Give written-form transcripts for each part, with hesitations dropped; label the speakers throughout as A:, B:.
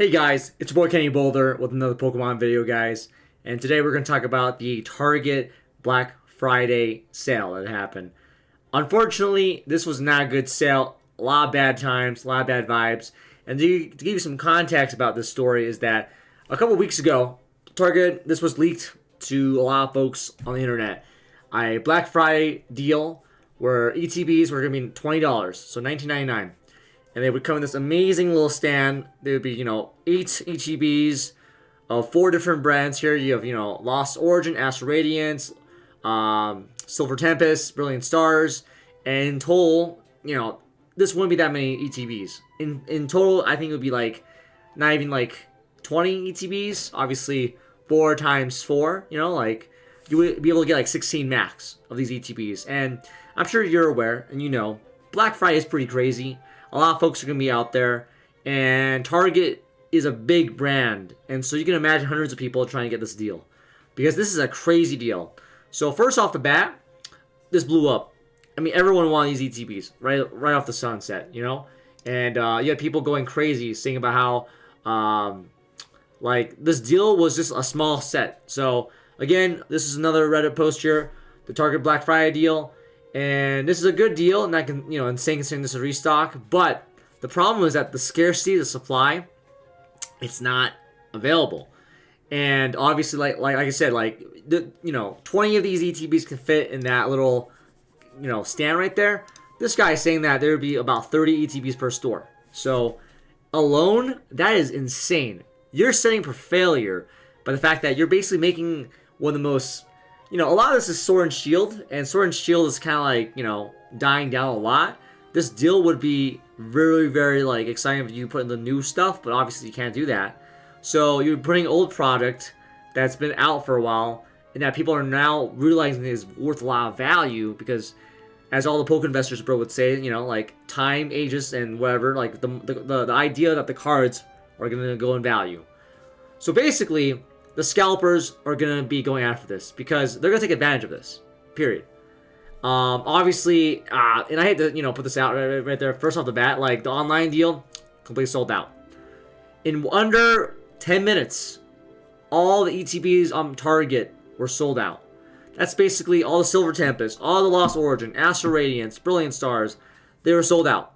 A: Hey guys, it's your boy Kenny Boulder with another Pokemon video, guys. And today we're going to talk about the Target Black Friday sale that happened. Unfortunately, this was not a good sale. A lot of bad times, a lot of bad vibes. And to give you some context about this story is that a couple weeks ago, Target, this was leaked to a lot of folks on the internet. A Black Friday deal where ETBs were going to be $20, so $19.99. And they would come in this amazing little stand. There would be, 8 ETBs of 4 different brands here. You have, Lost Origin, Astral Radiance, Silver Tempest, Brilliant Stars. And in total, this wouldn't be that many ETBs. In total, I think it would be not even 20 ETBs. Obviously, 4 times 4, you would be able to get 16 max of these ETBs. And I'm sure you're aware, and Black Friday is pretty crazy. A lot of folks are going to be out there, and Target is a big brand, and so you can imagine hundreds of people trying to get this deal, because this is a crazy deal. So first off the bat, this blew up. I mean, everyone wanted these ETBs right off the sunset, and you had people going crazy, saying about how this deal was just a small set. So again, this is another Reddit post here, the Target Black Friday deal. And this is a good deal, and I can, insane considering this is a restock. But the problem is that the scarcity, the supply, it's not available. And obviously, like I said, 20 of these ETBs can fit in that little, stand right there. This guy is saying that there would be about 30 ETBs per store. So alone, that is insane. You're setting for failure by the fact that you're basically making one of the most, a lot of this is Sword and Shield, and Sword and Shield is kind of dying down a lot. This deal would be very, very, exciting if you put in the new stuff, but obviously you can't do that. So you're putting old product that's been out for a while, and that people are now realizing is worth a lot of value, because as all the Poke investors bro would say, time, ages, and whatever, the idea that the cards are going to go in value. So basically, the scalpers are going to be going after this because they're going to take advantage of this, period. Obviously, and I hate to, put this out right there. First off the bat, the online deal, completely sold out. In under 10 minutes, all the ETBs on Target were sold out. That's basically all the Silver Tempest, all the Lost Origin, Astral Radiance, Brilliant Stars. They were sold out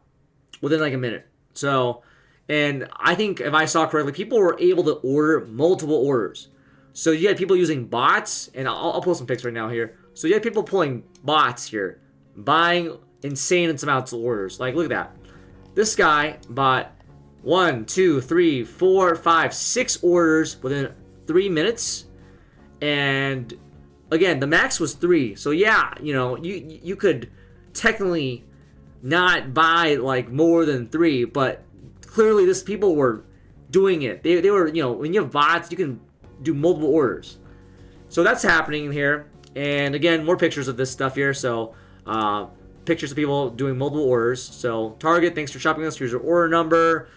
A: within a minute. So, and I think if I saw correctly, people were able to order multiple orders. So you had people using bots, and I'll pull some pics right now here. So you had people pulling bots here, buying insane amounts of orders. Look at that. This guy bought 1, 2, 3, 4, 5, 6 orders within 3 minutes. And again, the max was 3. So yeah, you could technically not buy more than 3, but clearly this people were doing it. They were, when you have bots, you can do multiple orders. So that's happening here. And again, more pictures of this stuff here. So pictures of people doing multiple orders. So Target, thanks for shopping us. Here's your order number.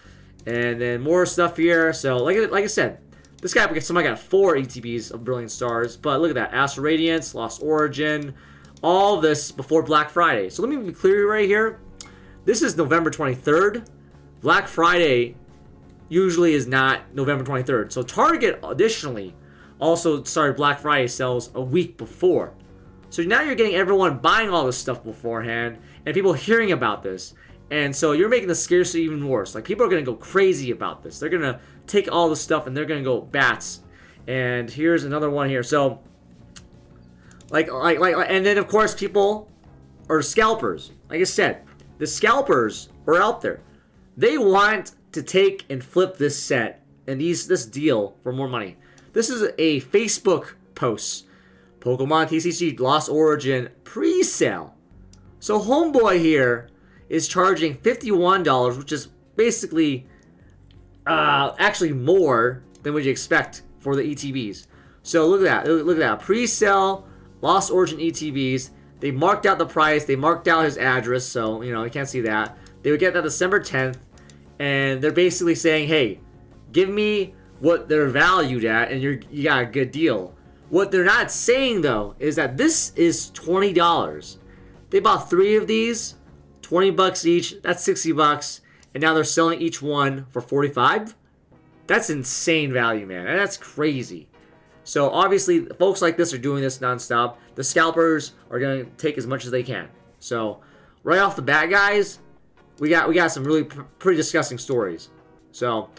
A: And then more stuff here. So like I said, this guy, somebody got 4 ETBs of Brilliant Stars. But look at that. Astral Radiance, Lost Origin. All of this before Black Friday. So let me be clear right here. This is November 23rd. Black Friday usually is not November 23rd. So Target additionally also started Black Friday sales a week before. So now you're getting everyone buying all this stuff beforehand and people hearing about this. And so you're making the scarcity even worse. People are going to go crazy about this. They're going to take all this stuff and they're going to go bats. And here's another one here. So and then of course people are scalpers. Like I said, the scalpers are out there. They want to take and flip this set and this deal for more money. This is a Facebook post. Pokemon TCG Lost Origin pre-sale. So homeboy here is charging $51, which is basically actually more than what you expect for the ETBs. So look at that. Look at that. Pre-sale Lost Origin ETBs. They marked out the price. They marked out his address. So, you can't see that. They would get that December 10th. And they're basically saying, hey, give me what they're valued at, and you got a good deal. What they're not saying, though, is that this is $20. They bought 3 of these, $20 each. That's $60. And now they're selling each one for $45. That's insane value, man. And that's crazy. So obviously, folks like this are doing this nonstop. The scalpers are going to take as much as they can. So right off the bat, guys, we got some really pretty disgusting stories. So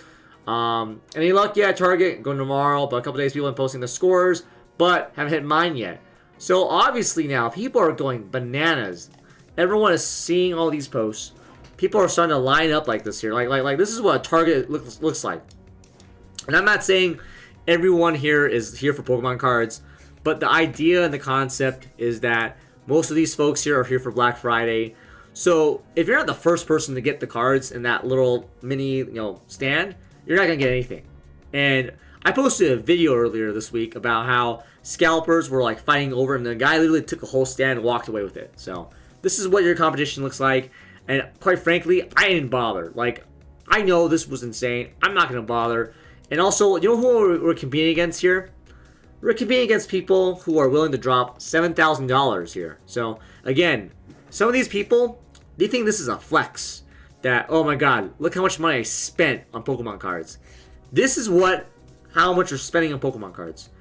A: any luck yet? Target going tomorrow, but a couple days people have been posting the scores, but haven't hit mine yet. So obviously now people are going bananas. Everyone is seeing all these posts. People are starting to line up like this here. Like this is what a Target looks like. And I'm not saying everyone here is here for Pokemon cards, but the idea and the concept is that most of these folks here are here for Black Friday. So if you're not the first person to get the cards in that little mini, stand, you're not gonna get anything. And I posted a video earlier this week about how scalpers were like fighting over, and the guy literally took a whole stand and walked away with it. So this is what your competition looks like. And quite frankly, I didn't bother. Like, I know this was insane. I'm not gonna bother. And also, you know who we're competing against here? We're competing against people who are willing to drop $7,000 here. So, again, some of these people, they think this is a flex. That, oh my god, look how much money I spent on Pokemon cards. This is how much you're spending on Pokemon cards.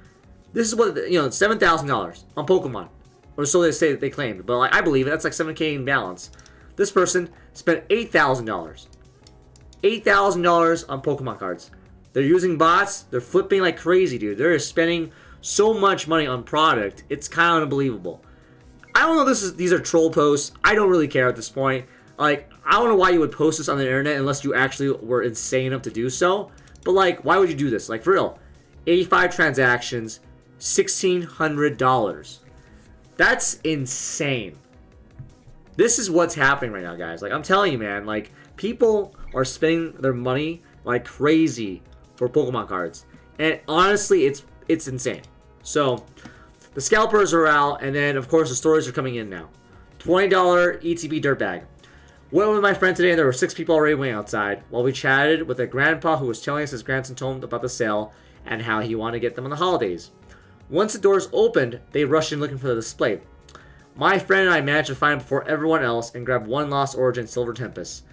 A: This is what, $7,000 on Pokemon. Or so they say that they claimed. But like, I believe it. That's like $7K in balance. This person spent $8,000. $8,000 on Pokemon cards. They're using bots. They're flipping like crazy, dude. They're spending so much money on product. It's kind of unbelievable. I don't know if these are troll posts. I don't really care at this point. Like, I don't know why you would post this on the internet unless you actually were insane enough to do so. But like, why would you do this? Like, for real. 85 transactions, $1,600. That's insane. This is what's happening right now, guys. Like, I'm telling you, man. Like, people are spending their money like crazy for Pokemon cards, and honestly, it's insane. So the scalpers are out, and then of course the stories are coming in now. $20 ETB dirtbag. Went with my friend today, and there were 6 people already waiting outside while we chatted with a grandpa who was telling us his grandson told him about the sale and how he wanted to get them on the holidays. Once the doors opened, they rushed in looking for the display. My friend and I managed to find it before everyone else and grabbed one Lost Origin Silver Tempest.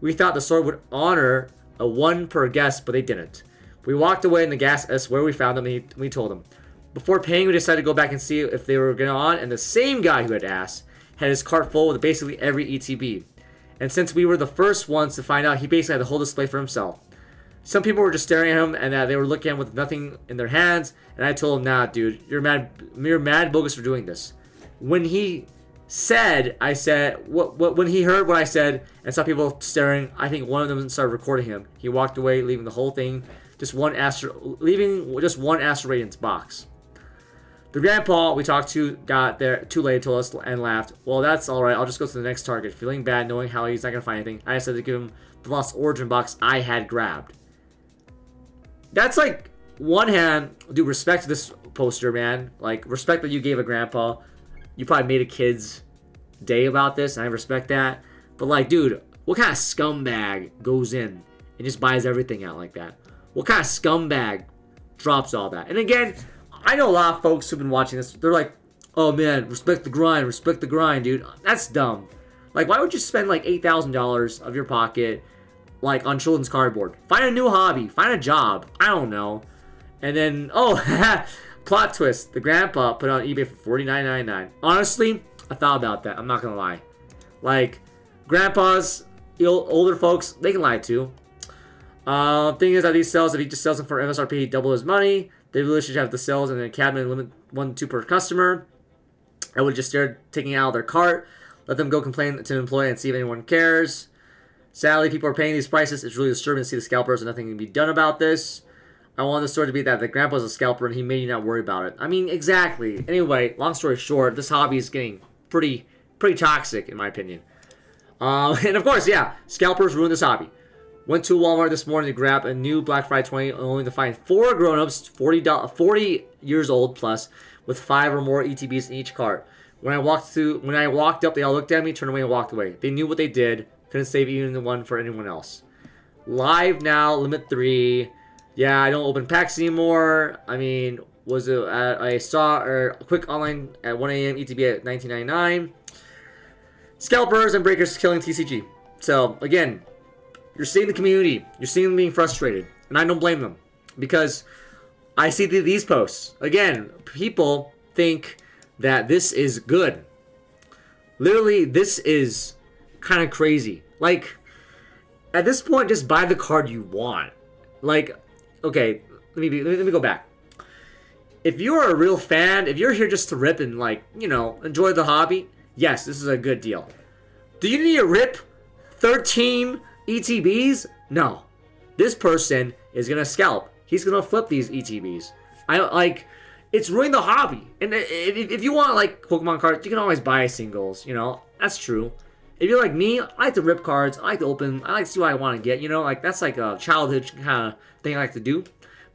A: We thought the store would honor a 1 per guest, but they didn't. We walked away and the gas asked where we found them, and we told him. Before paying, we decided to go back and see if they were going on, and the same guy who had asked had his cart full with basically every ETB. And since we were the first ones to find out, he basically had the whole display for himself. Some people were just staring at him, and they were looking at him with nothing in their hands, and I told him, nah, dude, you're mad bogus for doing this. When he said, when he heard what I said and saw people staring, I think one of them started recording him. He walked away, leaving the whole thing, leaving just one Astro Radiance box. The grandpa we talked to got there too late, told us, and laughed. Well, that's alright, I'll just go to the next Target. Feeling bad, knowing how he's not going to find anything, I decided to give him the Lost Origin box I had grabbed. That's like, one hand, dude, respect to this poster, man. Like, respect that you gave a grandpa. You probably made a kid's day about this, and I respect that. But like, dude, what kind of scumbag goes in and just buys everything out like that? What kind of scumbag drops all that? And again, I know a lot of folks who've been watching this, they're like, oh man, respect the grind, dude. That's dumb. Like, why would you spend like $8,000 of your pocket like on children's cardboard? Find a new hobby, find a job, I don't know. And then, oh, plot twist, the grandpa put it on eBay for $49.99. Honestly, I thought about that, I'm not gonna lie. Like, grandpas, older folks, they can lie too. Thing is that these sales, if he just sells them for MSRP, he double his money. They really should have the sales and then cabinet limit 1 to 2 per customer. I would just start taking it out of their cart, let them go complain to an employee and see if anyone cares. Sadly, people are paying these prices. It's really disturbing to see the scalpers and nothing can be done about this. I want the story to be that the grandpa's a scalper and he made you not worry about it. I mean, exactly. Anyway, long story short, this hobby is getting pretty toxic in my opinion. And of course, yeah, scalpers ruin this hobby. Went to Walmart this morning to grab a new Black Friday 20, only to find 4 grown-ups, 40 years old plus, with 5 or more ETBs in each cart. When I walked up, they all looked at me, turned away, and walked away. They knew what they did. Couldn't save even the one for anyone else. Live now, limit 3. Yeah, I don't open packs anymore. I mean, I saw a quick online at 1 a.m. ETB at $19.99. Scalpers and breakers killing TCG. So again, you're seeing the community. You're seeing them being frustrated. And I don't blame them. Because I see these posts. Again, people think that this is good. Literally, this is kind of crazy. Like, at this point, just buy the card you want. Like, okay, let me go back. If you're a real fan, if you're here just to rip and, like, you know, enjoy the hobby, yes, this is a good deal. Do you need to rip 13 ETBs? No. This person is going to scalp. He's going to flip these ETBs. It's ruining the hobby. And if you want, like, Pokemon cards, you can always buy singles, you know. That's true. If you're like me, I like to rip cards. I like to open. I like to see what I want to get, you know. Like, that's like a childhood kind of thing I like to do.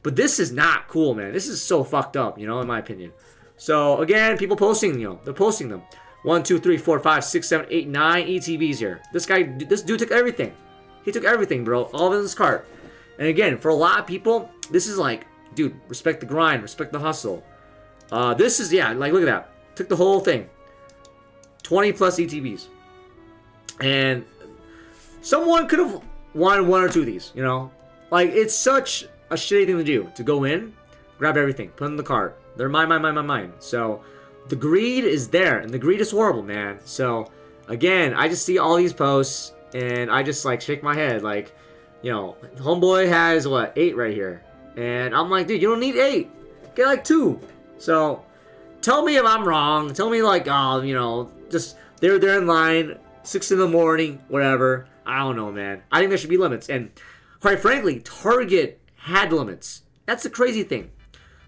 A: But this is not cool, man. This is so fucked up, you know, in my opinion. So, again, people posting, you know, they're posting them. 1, 2, 3, 4, 5, 6, 7, 8, 9 ETBs here. This dude took everything. He took everything, bro. All of it in his cart. And again, for a lot of people, this is like, dude, respect the grind, respect the hustle. This is, yeah, like, look at that. Took the whole thing. 20 plus ETBs. And someone could have won 1 or 2 of these, you know? Like, it's such a shitty thing to do. To go in, grab everything, put it in the cart. They're mine. So, the greed is there. And the greed is horrible, man. So, again, I just see all these posts, and I just, like, shake my head. Like, you know, homeboy has, what, 8 right here. And I'm like, dude, you don't need 8. Get, like, 2. So, tell me if I'm wrong. Tell me, like, oh, you know, just, they're in line, 6 in the morning, whatever. I don't know, man. I think there should be limits. And, quite frankly, Target had limits. That's the crazy thing.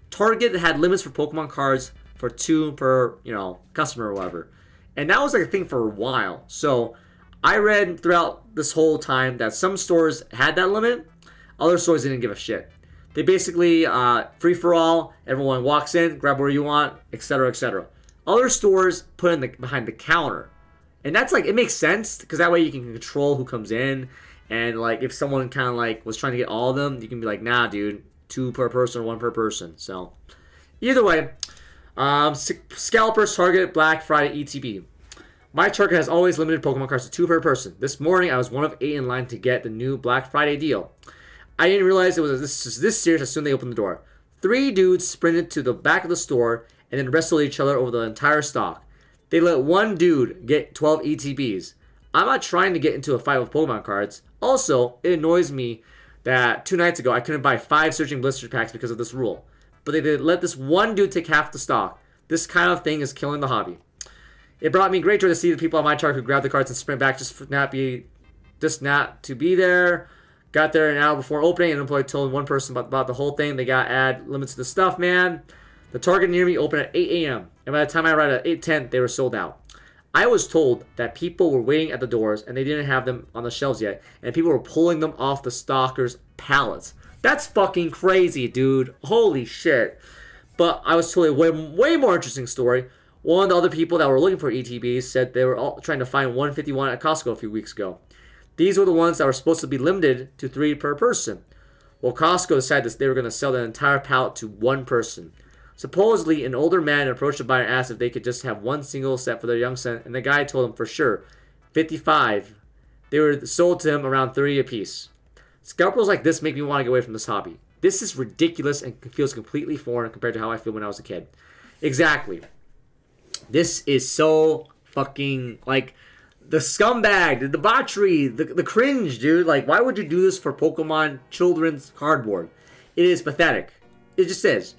A: Target had limits for Pokemon cards for 2 per, you know, customer or whatever. And that was like a thing for a while. So I read throughout this whole time that some stores had that limit. Other stores didn't give a shit. They basically, free for all, everyone walks in, grab where you want, etc., etc. Other stores put in behind the counter. And that's like, it makes sense, because that way you can control who comes in. And, like, if someone kind of, like, was trying to get all of them, you can be like, nah, dude, 2 per person or 1 per person. So, either way, scalpers target Black Friday ETB. My Target has always limited Pokemon cards to 2 per person. This morning, I was one of 8 in line to get the new Black Friday deal. I didn't realize it was this serious as soon as they opened the door. 3 dudes sprinted to the back of the store and then wrestled each other over the entire stock. They let 1 dude get 12 ETBs. I'm not trying to get into a fight with Pokemon cards. Also, it annoys me that 2 nights ago I couldn't buy 5 Searching Blister packs because of this rule. But they let this 1 dude take half the stock. This kind of thing is killing the hobby. It brought me great joy to see the people on my chart who grabbed the cards and sprint back just not to be there. Got there an hour before opening, and an employee told 1 person about the whole thing. They got add limits to the stuff, man. The Target near me opened at 8 a.m. And by the time I arrived at 8:10, they were sold out. I was told that people were waiting at the doors and they didn't have them on the shelves yet, and people were pulling them off the stalkers' pallets. That's fucking crazy, dude. Holy shit. But I was told a way more interesting story. One of the other people that were looking for ETBs said they were all trying to find 151 at Costco a few weeks ago. These were the ones that were supposed to be limited to 3 per person. Well, Costco decided that they were going to sell the entire pallet to 1 person. Supposedly, an older man approached the buyer and asked if they could just have 1 single set for their young son, and the guy told him for sure, 55. They were sold to him around 30 apiece. Scalpers like this make me want to get away from this hobby. This is ridiculous and feels completely foreign compared to how I feel when I was a kid. Exactly. This is so fucking, like, the scumbag, the debauchery, the cringe, dude. Like, why would you do this for Pokemon children's cardboard? It is pathetic. It just is.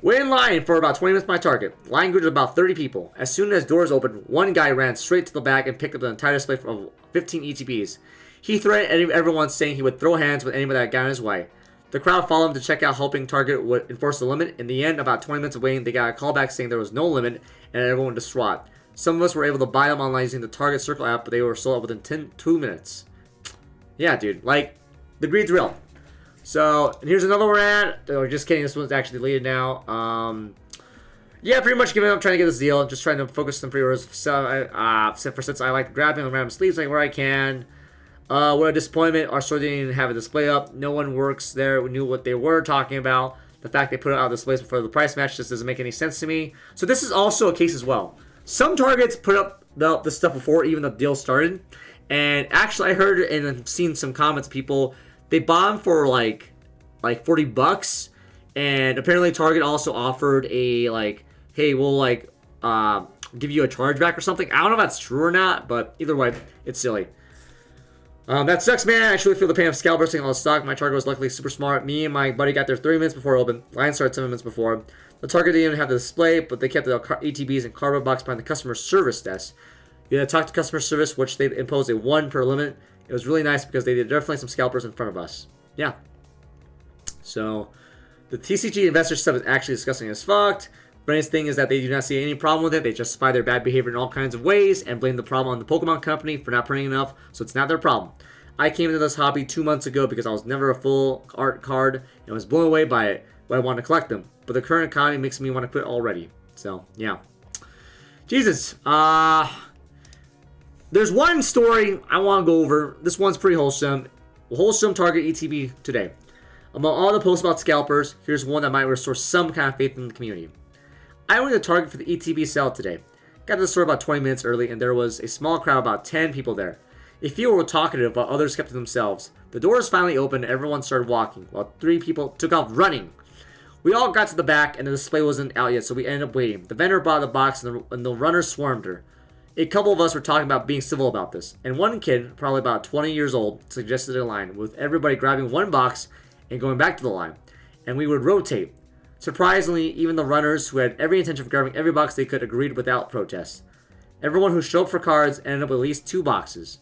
A: We're in line for about 20 minutes at my Target. Line grew to about 30 people. As soon as doors opened, 1 guy ran straight to the back and picked up the entire display of 15 ETBs. He threatened everyone, saying he would throw hands with anybody that got in his way. The crowd followed him to check out, hoping Target would enforce the limit. In the end, about 20 minutes of waiting, they got a call back saying there was no limit and everyone was distraught. Some of us were able to buy them online using the Target Circle app, but they were sold out within 2 minutes. Yeah, dude. Like, the greed's real. So, and here's another rant. Oh, just kidding. This one's actually deleted now. Yeah, pretty much giving up trying to get this deal. Just trying to focus on pre-orders. So, since I like grabbing the random sleeves like where I can. What a disappointment. Our store didn't even have a display up. No one works there knew what they were talking about. The fact they put it out displays before the price match just doesn't make any sense to me. So this is also a case as well. Some Targets put up the stuff before even the deal started. And actually, I heard and I've seen some comments, people They bought them for like $40, and apparently Target also offered a like, hey, we'll like give you a chargeback or something. I don't know if that's true or not, but either way, it's silly. That sucks, man. I actually feel the pain of scalpers taking all the stock. My Target was luckily super smart. Me and my buddy got there 3 minutes before it opened. Line started 7 minutes before. The Target didn't even have the display, but they kept the ETBs in cardboard box behind the customer service desk. You had to talk to customer service, which they imposed a 1 per limit. It was really nice because they did definitely some scalpers in front of us. Yeah. So, the TCG investor stuff is actually disgusting as fucked. Brand's thing is that they do not see any problem with it. They justify their bad behavior in all kinds of ways and blame the problem on the Pokemon company for not printing enough, so it's not their problem. I came into this hobby 2 months ago because I was never a full art card and was blown away by it, but I wanted to collect them. But the current economy makes me want to quit already. So, yeah. Jesus. There's one story I want to go over. This one's pretty wholesome. Wholesome Target ETB today. Among all the posts about scalpers, here's one that might restore some kind of faith in the community. I went to Target for the ETB sale today. Got to the store about 20 minutes early, and there was a small crowd, about 10 people there. A few were talkative, while others kept to themselves. The doors finally opened, and everyone started walking, while 3 people took off running. We all got to the back, and the display wasn't out yet, so we ended up waiting. The vendor bought the box, and the runners swarmed her. A couple of us were talking about being civil about this, and one kid, probably about 20 years old, suggested a line, with everybody grabbing one box and going back to the line, and we would rotate. Surprisingly, even the runners, who had every intention of grabbing every box they could, agreed without protest. Everyone who showed up for cards ended up with at least 2 boxes.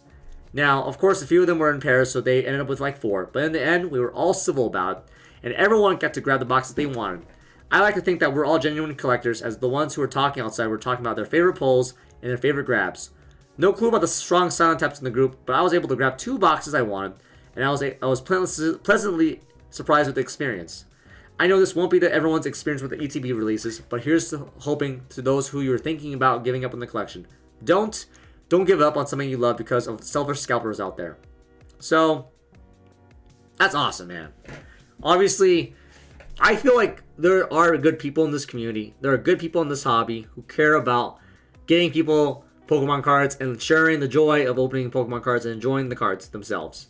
A: Now, of course, a few of them were in pairs, so they ended up with like 4, but in the end, we were all civil about it, and everyone got to grab the boxes they wanted. I like to think that we're all genuine collectors, as the ones who were talking outside were talking about their favorite pulls and their favorite grabs. No clue about the strong silent taps in the group, but I was able to grab 2 boxes I wanted, and I was pleasantly surprised with the experience. I know this won't be everyone's experience with the ETB releases, but here's to hoping to those who you're thinking about giving up on the collection. Don't give up on something you love because of selfish scalpers out there. So, that's awesome, man. Obviously, I feel like there are good people in this community. There are good people in this hobby who care about getting people Pokemon cards and sharing the joy of opening Pokemon cards and enjoying the cards themselves.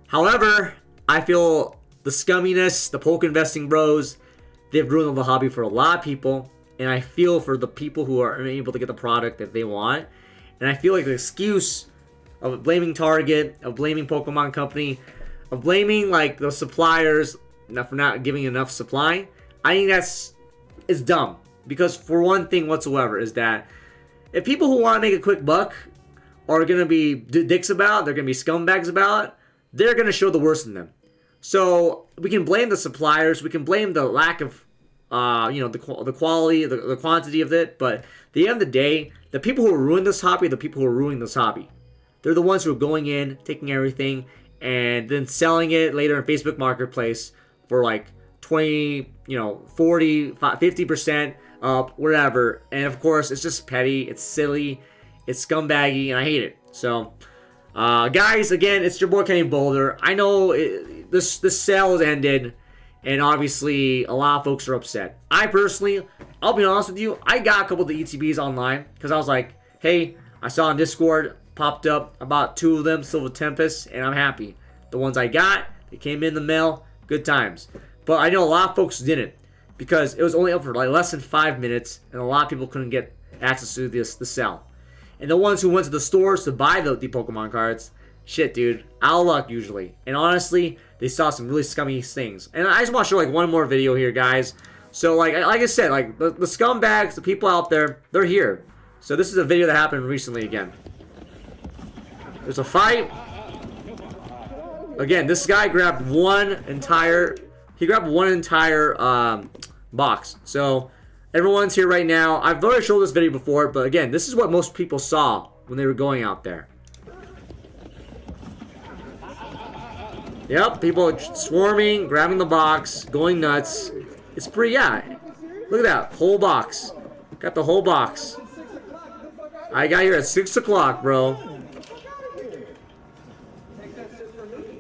A: However, I feel the scumminess, the poke investing bros, they've ruined the hobby for a lot of people. And I feel for the people who are unable to get the product that they want. And I feel like the excuse of blaming Target, of blaming Pokemon Company, of blaming like the suppliers for not giving enough supply, I think it's dumb. Because for one thing whatsoever is that if people who want to make a quick buck are going to be dicks about it, they're going to be scumbags about it, they're going to show the worst in them. So we can blame the suppliers, we can blame the lack of, the quality, the quantity of it. But at the end of the day, the people who ruin this hobby, the people who are ruining this hobby, they're the ones who are going in, taking everything, and then selling it later in Facebook Marketplace for like 20, 40, 50% up, whatever. And of course, it's just petty, it's silly, it's scumbaggy, and I hate it. So, guys, again, it's your boy Kenny Boulder. I know this sale has ended, and obviously a lot of folks are upset. I personally, I'll be honest with you, I got a couple of the ETBs online because I was like, hey, I saw on Discord popped up about 2 of them, Silver Tempest, and I'm happy. The ones I got, they came in the mail, good times. But I know a lot of folks didn't because it was only up for like less than 5 minutes, and a lot of people couldn't get access to the sale. And the ones who went to the stores to buy the Pokemon cards, shit, dude, out of luck usually. And honestly, they saw some really scummy things. And I just want to show like one more video here, guys. So like I said, like the scumbags, the people out there, they're here. So this is a video that happened recently again. There's a fight. Again, this guy grabbed one entire box. So everyone's here right now. I've already showed this video before, but again, this is what most people saw when they were going out there. Yep, people are swarming, grabbing the box, going nuts. It's pretty, yeah. Look at that, whole box. Got the whole box. I got here at 6 o'clock, bro.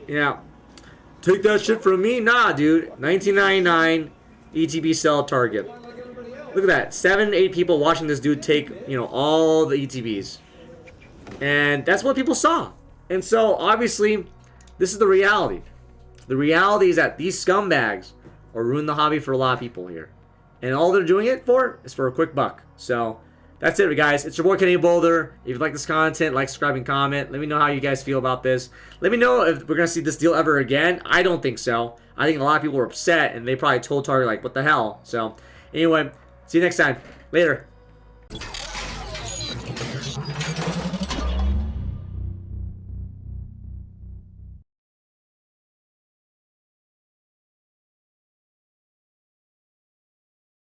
A: Yeah. Take that shit from me? Nah, dude. $19.99 ETB sell Target. Look at that. 7, 8 people watching this dude take, all the ETBs. And that's what people saw. And so, obviously, this is the reality. The reality is that these scumbags are ruining the hobby for a lot of people here. And all they're doing it for is for a quick buck. So that's it, guys. It's your boy, Kenny Boulder. If you like this content, like, subscribe, and comment. Let me know how you guys feel about this. Let me know if we're going to see this deal ever again. I don't think so. I think a lot of people were upset, and they probably told Target, like, what the hell? So, anyway, see you next time. Later.